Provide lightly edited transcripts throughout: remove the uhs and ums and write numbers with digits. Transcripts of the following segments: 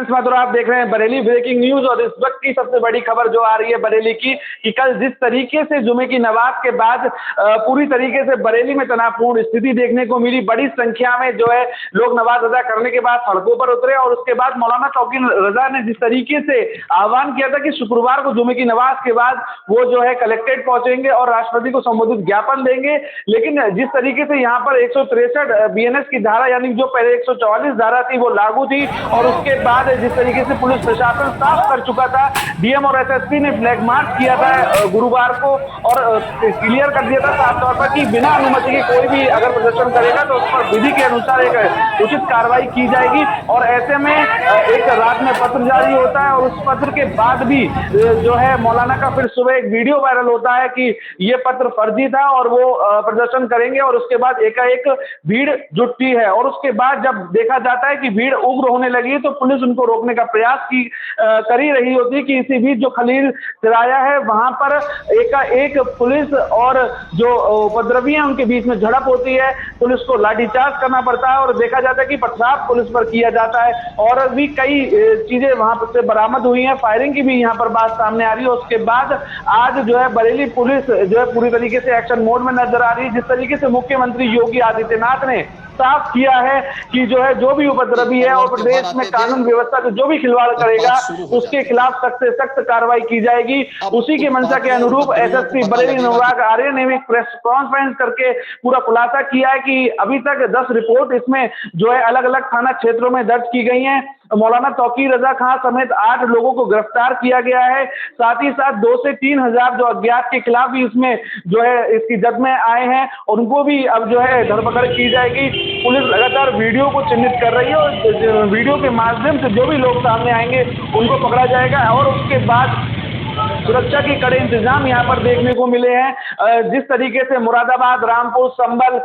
Friends, मात्र आप देख रहे हैं बरेली ब्रेकिंग न्यूज। और इस वक्त की सबसे बड़ी खबर जो आ रही है बरेली की, कि कल जिस तरीके से जुमे की नमाज के बाद पूरी तरीके से बरेली में तनावपूर्ण स्थिति देखने को मिली। बड़ी संख्या में जो है लोग नमाज अदा करने के बाद सड़कों पर उतरे, और उसके बाद मौलाना तौकीर रजा ने जिस तरीके से आह्वान किया था कि शुक्रवार को जुमे की नमाज के बाद वो जो है कलेक्ट्रेट पहुंचेंगे और राष्ट्रपति को संबोधित ज्ञापन देंगे। लेकिन जिस तरीके से यहाँ पर 163 BNS की धारा, यानी जो पहले 144 धारा थी, वो लागू थी, और उसके बाद जिस तरीके से पुलिस प्रशासन साफ कर चुका था, डीएम और एसएसपी ने फ्लैग मार्च किया था गुरुवार को, और क्लियर कर दिया था साफ तौर पर कि बिना अनुमति के कोई भी अगर प्रदर्शन करेगा तो उस पर विधि के अनुसार एक उचित कार्रवाई की जाएगी। और ऐसे में एक रात में पत्र जारी होता है, और उस पत्र के बाद भी जो है मौलाना का फिर सुबह एक वीडियो वायरल होता है कि ये पत्र फर्जी था और वो प्रदर्शन करेंगे, और उसके बाद एकाएक भीड़ जुटती है। और उसके बाद जब देखा जाता है कि भीड़ उग्र होने लगी, तो पुलिस उनको रोकने का प्रयास कर ही रही होती है कि इसी बीच जो खलील तिराया है वहां पर एकाएक पुलिस और जो उपद्रवी हैं उनके बीच में झड़प होती है। पुलिस को लाठीचार्ज करना पड़ता है, और देखा जाता है कि पथराव पुलिस पर किया जाता है, और भी कई चीजें वहां पर से बरामद हुई हैं। फायरिंग की भी यहाँ पर बात सामने आ रही है। उसके बाद आज जो है बरेली पुलिस जो है पूरी तरीके से एक्शन मोड में नजर आ रही है। जिस तरीके से मुख्यमंत्री योगी आदित्यनाथ ने साफ किया है कि जो है जो भी उपद्रवी है और प्रदेश में कानून व्यवस्था से जो भी खिलवाड़ करेगा उसके खिलाफ सख्त से सख्त कार्रवाई की जाएगी। उसी की मंशा के अनुरूप एसएसपी बरेली अनुराग आर्य ने भी प्रेस कॉन्फ्रेंस करके पूरा खुलासा किया है कि अभी तक 10 रिपोर्ट इसमें जो है अलग अलग थाना क्षेत्रों में दर्ज की गई हैं। मौलाना तौकीर रजा खां समेत 8 लोगों को गिरफ्तार किया गया है। साथ ही साथ 2 से 3 हजार जो अज्ञात के खिलाफ भी इसमें जो है इसकी जद में आए हैं, और उनको भी अब जो है धरपकड़ की जाएगी। पुलिस लगातार वीडियो को चिन्हित कर रही है, और वीडियो के माध्यम से जो भी लोग सामने आएंगे उनको पकड़ा जाएगा। और उसके बाद सुरक्षा के कड़े इंतजाम यहाँ पर देखने को मिले हैं। जिस तरीके से मुरादाबाद, रामपुर, संभल,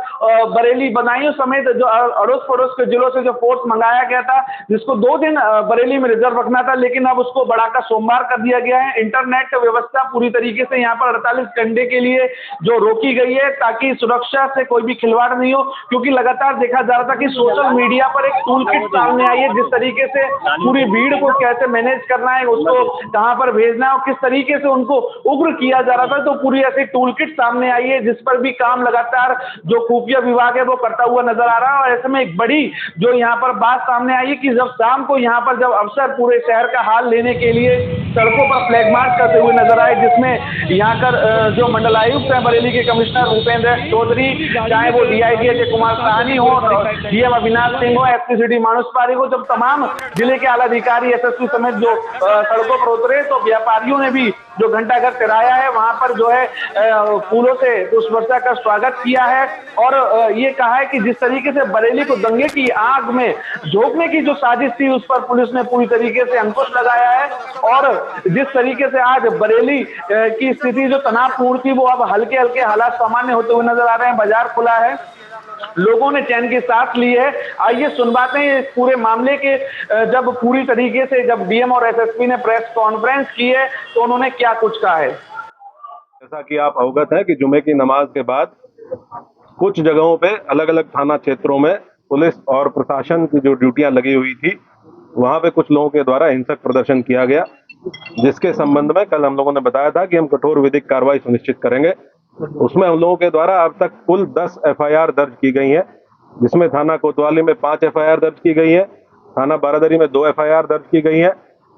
बरेली, बदायूं समेत जो अड़ोस पड़ोस के जिलों से जो फोर्स मंगाया गया था, जिसको 2 दिन बरेली में रिजर्व रखना था, लेकिन अब उसको बढ़ाकर सोमवार कर दिया गया है। इंटरनेट व्यवस्था पूरी तरीके से यहाँ पर 48 घंटे के लिए जो रोकी गई है, ताकि सुरक्षा से कोई भी खिलवाड़ नहीं हो, क्योंकि लगातार देखा जा रहा था कि सोशल मीडिया पर एक टूल किट सामने आई है, जिस तरीके से पूरी भीड़ को कैसे मैनेज करना है, उसको कहाँ पर भेजना है और किस तरीके से उनको उग्र किया जा रहा था। तो पूरी ऐसी टूल किट सामने आई है, जिस पर भी काम लगातार जो खुफिया विभाग है वो करता हुआ नजर आ रहा है। और ऐसे में एक बड़ी जो यहाँ पर बात सामने आई है कि जब शाम को यहाँ पर जब अफसर पूरे शहर का हाल लेने के लिए सड़कों पर फ्लैग मार्च करते हुए नजर आए, जिसमें यहाँ कर जो मंडलायुक्त है बरेली के कमिश्नर भूपेंद्र चौधरी, चाहे वो डीआईजी अजय कुमार साहनी हो, डीएम अविनाश सिंह हो, एसपी सिटी मानुष पारी हो, जब तमाम जिले के आला अधिकारी एसएसपी समेत जो सड़कों पर उतरे, तो व्यापारियों ने भी जो घंटाघर तिराया है वहां पर जो है फूलों से उस वर्षा का स्वागत किया है, और ये कहा है कि जिस तरीके से बरेली को दंगे की आग में झोंकने की जो साजिश थी उस पर पुलिस ने पूरी तरीके से अंकुश लगाया है। और जिस तरीके से आज बरेली की स्थिति जो तनावपूर्ण थी वो अब हल्के हल्के हालात सामान्य होते हुए नजर आ रहे हैं। बाजार खुला है, लोगों ने चैन की सांस ली है। आइए सुनवाते हैं इस पूरे मामले के, जब पूरी तरीके से जब डीएम और एसएसपी ने प्रेस कॉन्फ्रेंस की है तो उन्होंने क्या कुछ कहा है। जैसा कि आप अवगत हैं कि जुमे की नमाज के बाद कुछ जगहों पे अलग अलग थाना क्षेत्रों में पुलिस और प्रशासन की जो ड्यूटियां लगी हुई थी, वहां पे कुछ लोगों के द्वारा हिंसक प्रदर्शन किया गया, जिसके संबंध में कल हम लोगों ने बताया था कि हम कठोर विधिक कार्रवाई सुनिश्चित करेंगे। उसमें हम लोगों के द्वारा अब तक कुल 10 FIR दर्ज की गई हैं, जिसमें थाना कोतवाली में 5 FIR दर्ज की गई है, थाना बारादरी में 2 FIR दर्ज की गई है,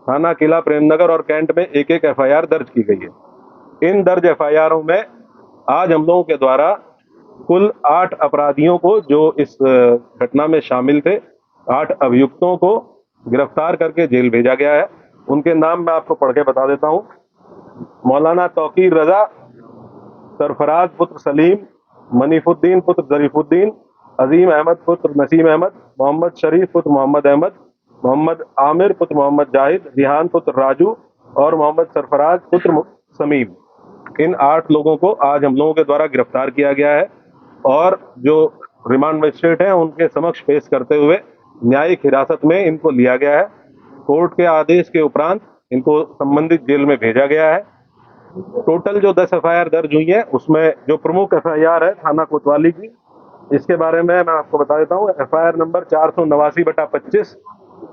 थाना किला प्रेमनगर और कैंट में 1-1 FIR दर्ज की गई है। इन दर्ज FIR में आज हम लोगों के द्वारा कुल 8 अपराधियों को जो इस घटना में शामिल थे, 8 अभियुक्तों को गिरफ्तार करके जेल भेजा गया है। उनके नाम मैं आपको पढ़ के बता देता हूँ। मौलाना तौकीर रजा, सरफराज पुत्र सलीम, मनीफुद्दीन पुत्र जरीफुद्दीन, अजीम अहमद पुत्र नसीम अहमद, मोहम्मद शरीफ पुत्र मोहम्मद अहमद, मोहम्मद आमिर पुत्र मोहम्मद जाहिद, रिहान पुत्र राजू और मोहम्मद सरफराज पुत्र समीम। इन 8 लोगों को आज हम लोगों के द्वारा गिरफ्तार किया गया है, और जो रिमांड मजिस्ट्रेट हैं उनके समक्ष पेश करते हुए न्यायिक हिरासत में इनको लिया गया है। कोर्ट के आदेश के उपरांत इनको संबंधित जेल में भेजा गया है। टोटल जो 10 FIR दर्ज हुई है, उसमें जो प्रमुख FIR है थाना कोतवाली की, इसके बारे में मैं आपको बता देता हूँ। FIR नंबर 489/25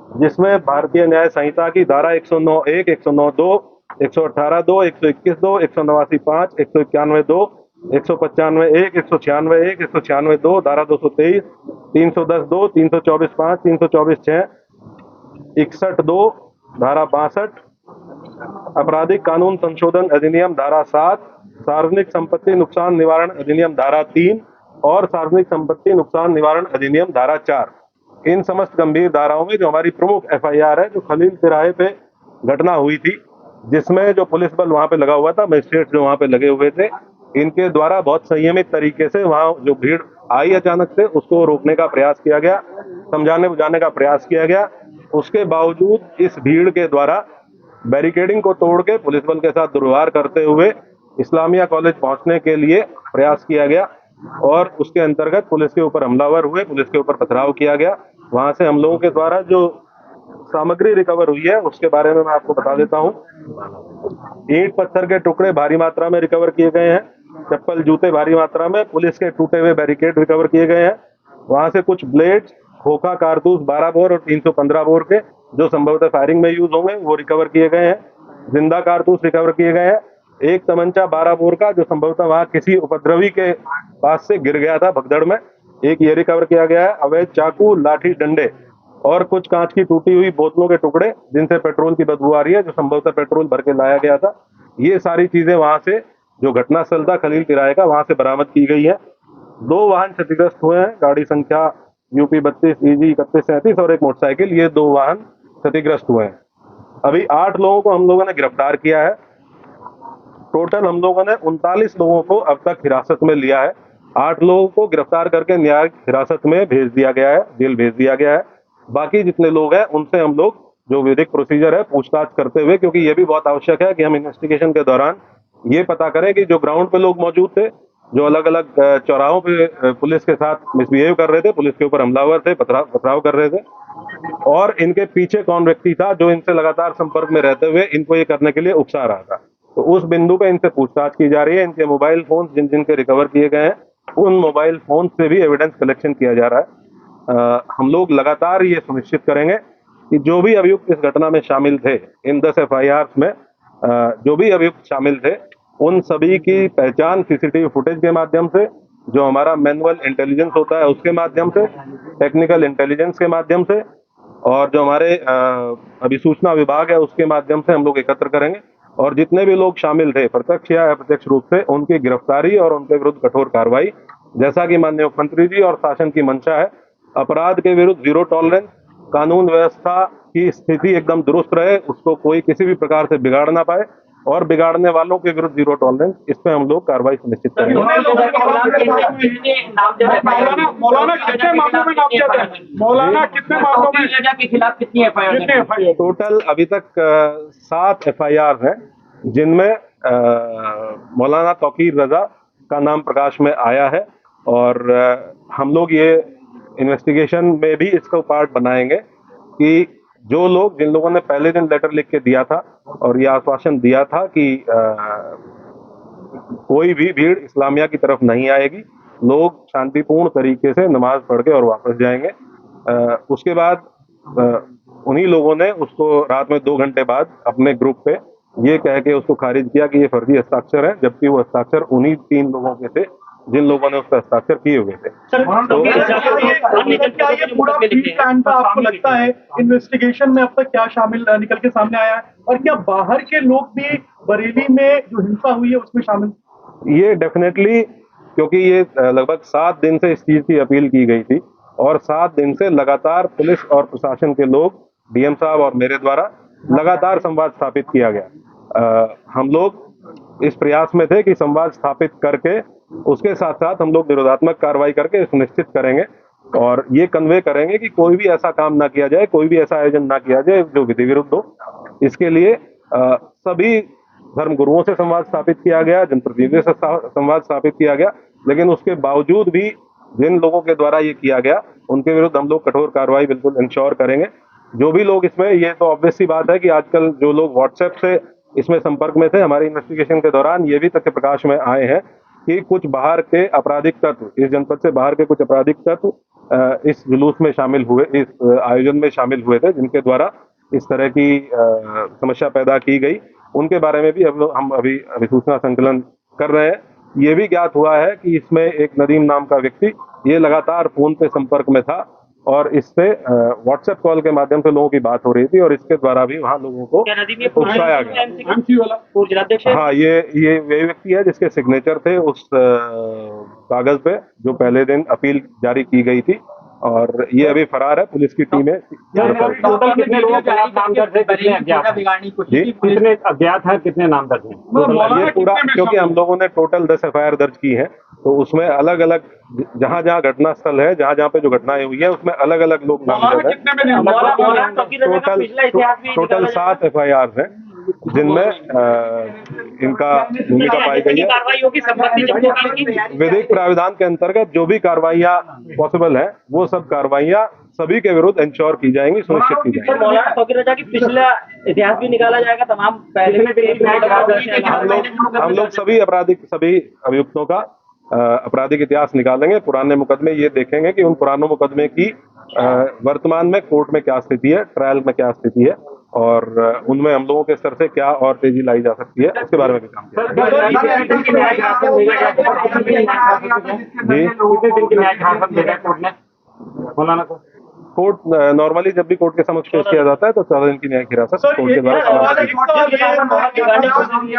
जिसमें भारतीय न्याय संहिता की धारा 109(1), 109(2), 118(2), 121(2), 189(5), 191(2), 195(1), 196(1), 196(2), धारा 223, 310(2), 324(5), 324(6), 61(2), धारा 62, आपराधिक कानून संशोधन अधिनियम धारा 7, सार्वजनिक संपत्ति नुकसान निवारण अधिनियम धारा 3 और सार्वजनिक संपत्ति नुकसान निवारण अधिनियम धारा 4। इन समस्त गंभीर धाराओं में जो हमारी प्रमुख एफआईआर है, जो खलील तिराहे पे घटना हुई थी, जिसमें जो पुलिस बल वहां पे लगा हुआ था, मजिस्ट्रेट जो वहां पे लगे हुए थे, इनके द्वारा बहुत संयमित तरीके से वहां जो भीड़ आई अचानक से, उसको रोकने का प्रयास किया गया, समझाने बुझाने का प्रयास किया गया। उसके बावजूद इस भीड़ के द्वारा बैरिकेडिंग को तोड़ के पुलिस बल के साथ दुर्व्यवहार करते हुए इस्लामिया कॉलेज पहुंचने के लिए प्रयास किया गया और उसके अंतर्गत पुलिस के ऊपर हमलावर हुए, पुलिस के ऊपर पथराव किया गया। वहां से हम लोगों के द्वारा जो सामग्री रिकवर हुई है उसके बारे में मैं आपको बता देता हूं। ईंट पत्थर के टुकड़े भारी मात्रा में रिकवर किए गए हैं, चप्पल जूते भारी मात्रा में, पुलिस के टूटे हुए बैरिकेड रिकवर किए गए हैं। वहां से कुछ ब्लेड्स, खोखा कारतूस 12 बोर और 315 बोर के, जो संभवतः फायरिंग में यूज होंगे, वो रिकवर किए गए हैं। जिंदा कारतूस रिकवर किए गए हैं। एक तमंचा 12 बोर का, जो संभवतः वहां किसी उपद्रवी के पास से गिर गया था भगदड़ में, एक ये रिकवर किया गया है। अवैध चाकू, लाठी डंडे और कुछ कांच की टूटी हुई बोतलों के टुकड़े, जिनसे पेट्रोल की बदबू आ रही है, जो संभवतः पेट्रोल भर के लाया गया था। ये सारी चीजें वहां से, जो घटनास्थल था खलील तिराहे का, वहां से बरामद की गई है। 2 वाहन क्षतिग्रस्त हुए हैं, गाड़ी संख्या यूपी 32 EG 3137 और एक मोटरसाइकिल, ये 2 वाहन क्षतिग्रस्त हुए हैं। अभी 8 लोगों को हम लोगों ने गिरफ्तार किया है। टोटल हम लोगों ने 39 लोगों को अब तक हिरासत में लिया है। 8 लोगों को गिरफ्तार करके न्यायिक हिरासत में भेज दिया गया है, जेल भेज दिया गया है। बाकी जितने लोग हैं उनसे हम लोग जो विधिक प्रोसीजर है पूछताछ करते हुए, क्योंकि ये भी बहुत आवश्यक है कि हम इन्वेस्टिगेशन के दौरान ये पता करें कि जो ग्राउंड पे लोग मौजूद थे, जो अलग अलग चौराहों पे पुलिस के साथ मिसबिहेव कर रहे थे, पुलिस के ऊपर हमलावर थे, पथराव कर रहे थे, और इनके पीछे कौन व्यक्ति था जो इनसे लगातार संपर्क में रहते हुए इनको ये करने के लिए उकसा रहा था। तो उस बिंदु पे इनसे पूछताछ की जा रही है। इनके मोबाइल फोन जिन जिनके रिकवर किए गए हैं, उन मोबाइल फोन से भी एविडेंस कलेक्शन किया जा रहा है। हम लोग लगातार ये सुनिश्चित करेंगे कि जो भी अभियुक्त इस घटना में शामिल थे, इन 10 FIR में जो भी अभियुक्त शामिल थे, उन सभी की पहचान सीसीटीवी फुटेज के माध्यम से, जो हमारा मैनुअल इंटेलिजेंस होता है उसके माध्यम से, टेक्निकल इंटेलिजेंस के माध्यम से, और जो हमारे अभिसूचना विभाग है उसके माध्यम से हम लोग एकत्र करेंगे। और जितने भी लोग शामिल थे प्रत्यक्ष या अप्रत्यक्ष रूप से, उनकी गिरफ्तारी और उनके विरुद्ध कठोर कार्रवाई, जैसा कि माननीय मुख्यमंत्री जी और शासन की मंशा है। अपराध के विरुद्ध जीरो टॉलरेंस, कानून व्यवस्था की स्थिति एकदम दुरुस्त रहे, उसको कोई किसी भी प्रकार से बिगाड़ ना पाए, और बिगाड़ने वालों के विरुद्ध जीरो टॉलरेंस, इस पे हम लोग कार्रवाई सुनिश्चित करेंगे। मौलाना कितने मामलों में नामजद है? मौलाना कितने मामलों में के खिलाफ कितनी FIR? टोटल अभी तक 7 FIR हैं, जिनमें मौलाना तौकीर रजा का नाम प्रकाश में आया है। और हम लोग ये इन्वेस्टिगेशन में भी इसको पार्ट बनाएंगे कि जो लोग, जिन लोगों ने पहले दिन लेटर लिख के दिया था और ये आश्वासन दिया था कि कोई भी भीड़ इस्लामिया की तरफ नहीं आएगी, लोग शांतिपूर्ण तरीके से नमाज पढ़ के और वापस जाएंगे, उसके बाद उन्हीं लोगों ने उसको रात में 2 घंटे बाद अपने ग्रुप पे ये कह के उसको खारिज किया कि ये फर्जी हस्ताक्षर है, जबकि वो हस्ताक्षर उन्हीं 3 लोगों के थे जिन लोगों ने उस पर हस्ताक्षर किए हुए थे। तो क्या ये पूरा प्लान का आपको लगता है इन्वेस्टिगेशन में अब तक क्या शामिल निकल के सामने आया है, और क्या बाहर के लोग भी बरेली में जो हिंसा हुई है उसमें शामिल? ये डेफिनेटली, क्योंकि ये लगभग 7 दिन से इस चीज की अपील की गई थी और 7 दिन से लगातार पुलिस और प्रशासन के लोग, DM साहब और मेरे द्वारा लगातार संवाद स्थापित किया गया। हम लोग इस प्रयास में थे कि संवाद स्थापित करके उसके साथ साथ हम लोग निरोधात्मक कार्रवाई करके सुनिश्चित करेंगे और ये कन्वे करेंगे कि कोई भी ऐसा काम ना किया जाए, कोई भी ऐसा आयोजन ना किया जाए जो विधि विरुद्ध हो। इसके लिए सभी धर्म गुरुओं से संवाद स्थापित किया गया, जनप्रतिनिधियों से संवाद स्थापित किया गया, लेकिन उसके बावजूद भी जिन लोगों के द्वारा ये किया गया उनके विरुद्ध हम लोग कठोर कार्रवाई बिल्कुल इंश्योर करेंगे। जो भी लोग इसमें, ये तो ऑब्वियस सी बात है कि आजकल जो लोग व्हाट्सएप से इसमें संपर्क में थे, हमारी इन्वेस्टिगेशन के दौरान ये भी तथ्य प्रकाश में आए हैं कि कुछ बाहर के आपराधिक तत्व, इस जनपद से बाहर के कुछ आपराधिक तत्व इस जुलूस में शामिल हुए, इस आयोजन में शामिल हुए थे, जिनके द्वारा इस तरह की समस्या पैदा की गई, उनके बारे में भी हम अभी सूचना संकलन कर रहे हैं। ये भी ज्ञात हुआ है कि इसमें एक नदीम नाम का व्यक्ति ये लगातार फोन पे संपर्क में था और इससे व्हाट्सएप कॉल के माध्यम से लोगों की बात हो रही थी और इसके द्वारा भी वहाँ लोगों को उकसाया गया। हाँ, ये वही व्यक्ति है जिसके सिग्नेचर थे उस कागज पे जो पहले दिन अपील जारी की गई थी और ये अभी फरार है। पुलिस की टीमें टोटल कितने लोगों के नाम दर्ज है, कितने अज्ञात है, कितने नाम दर्ज है? ये पूरा, क्योंकि हम लोगों ने टोटल 10 FIR दर्ज की है, तो उसमें अलग अलग जहाँ जहाँ घटना स्थल है, जहाँ जहाँ पे जो घटनाएं हुई है, उसमें अलग अलग लोग नामजद है। टोटल 7 FIR हैं जिनमें इनका भूमिका पाई गई है। विधिक प्राविधान के अंतर्गत जो भी कार्रवाइयाँ पॉसिबल है वो सब कार्रवाइयाँ सभी के विरुद्ध इंश्योर की जाएंगी, सुनिश्चित की जाएंगी। मौलाना फकीर रजा की पिछला इतिहास भी निकाला जाएगा, तमाम पहले हम लोग सभी अभियुक्तों का आपराधिक इतिहास निकालेंगे, पुराने मुकदमे ये देखेंगे कि उन पुरानों मुकदमे की वर्तमान में कोर्ट में क्या स्थिति है, ट्रायल में क्या स्थिति है और उनमें हम लोगों के स्तर से क्या और तेजी लाई जा सकती है, उसके बारे में भी काम किया। कोर्ट नॉर्मली जब भी कोर्ट के समक्ष पेश किया जाता है तो 14 दिन की न्यायिक हिरासत कोर्ट के द्वारा।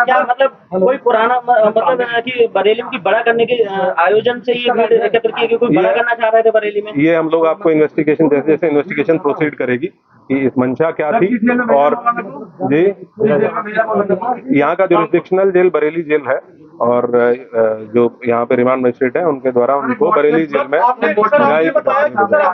क्या मतलब कोई पुराना मतलब कि बरेली की बड़ा करने के आयोजन से ये भीड़ एकत्र की, कोई बड़ा करना चाह रहे थे बरेली में? ये हम लोग आपको इन्वेस्टिगेशन जैसे जैसे इन्वेस्टिगेशन प्रोसीड करेगी कि इस मंशा क्या थी और जी यहाँ का जुरिस्डिक्शनल जेल बरेली जेल है और जो यहाँ पे रिमांड मजिस्ट्रेट है उनके द्वारा उनको बरेली जेल में आपने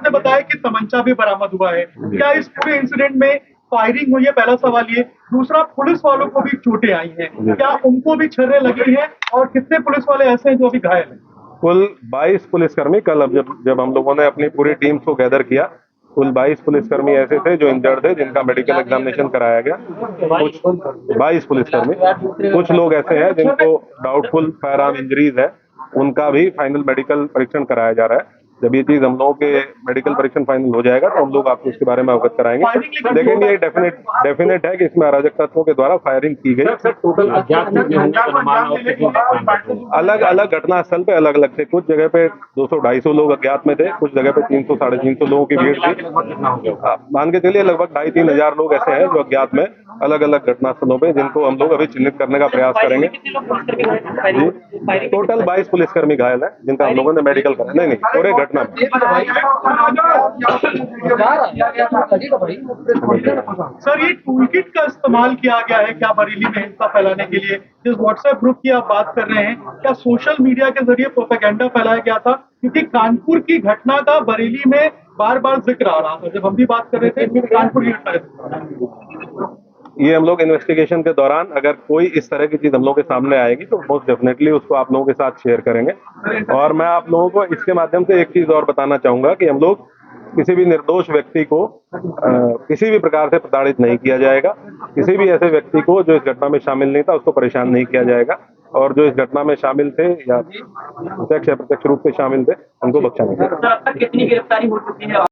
बताया कि तमंचा भी बरामद हुआ है। क्या इस पूरे इंसिडेंट में फायरिंग हुई है? पहला सवाल ये। दूसरा, पुलिस वालों को भी चोटें आई हैं, क्या उनको भी छर्रे लगी हैं और कितने पुलिस वाले ऐसे हैं जो अभी घायल हैं? कुल 22 पुलिसकर्मी कल अब जब हम लोगों ने अपनी पूरी टीम को गैदर किया, कुल 22 पुलिसकर्मी ऐसे थे जो इंजर्ड थे, जिनका मेडिकल एग्जामिनेशन कराया गया। कुछ 22 पुलिसकर्मी, कुछ लोग ऐसे हैं जिनको डाउटफुल फायर आर्म इंजरीज है, उनका भी फाइनल मेडिकल परीक्षण कराया जा रहा है। जब ये चीज हम लोगों के मेडिकल परीक्षण फाइनल हो जाएगा तो हम लोग आपको इसके बारे में अवगत कराएंगे, लेकिन ये डेफिनेट है कि इसमें अराजक तत्वों के द्वारा फायरिंग की गई। अलग अलग घटना स्थल पे अलग अलग थे, कुछ जगह पे 200-250 लोग अज्ञात में थे, कुछ जगह पे 300-350 लोगों की भीड़ थी। मान के चलिए लगभग 2,500-3 हजार लोग ऐसे हैं जो अज्ञात में अलग अलग घटना स्थलों पे, जिनको हम लोग अभी चिन्हित करने का प्रयास करेंगे। टोटल 22 पुलिसकर्मी घायल है जिनका हम लोगों ने मेडिकल करा। नहीं, पूरे घटना सर, ये टूलकिट का इस्तेमाल किया गया है क्या बरेली में हिंसा फैलाने के लिए? जिस व्हाट्सएप ग्रुप की आप बात कर रहे हैं, क्या सोशल मीडिया के जरिए प्रोपेगेंडा फैलाया गया था? क्योंकि कानपुर की घटना का बरेली में बार बार जिक्र आ रहा था, जब हम भी बात कर रहे थे कानपुर की घटना। ये हम लोग इन्वेस्टिगेशन के दौरान अगर कोई इस तरह की चीज हम लोग के सामने आएगी तो मोस्ट डेफिनेटली उसको आप लोगों के साथ शेयर करेंगे। और मैं आप लोगों को इसके माध्यम से एक चीज और बताना चाहूंगा कि हम लोग किसी भी निर्दोष व्यक्ति को किसी भी प्रकार से प्रताड़ित नहीं किया जाएगा। किसी भी ऐसे व्यक्ति को जो इस घटना में शामिल नहीं था उसको परेशान नहीं किया जाएगा और जो इस घटना में शामिल थे या प्रत्यक्ष या प्रत्यक्ष रूप से शामिल थे उनको बख्शा नहीं जाएगा। कितनी गिरफ्तारी हो चुकी है?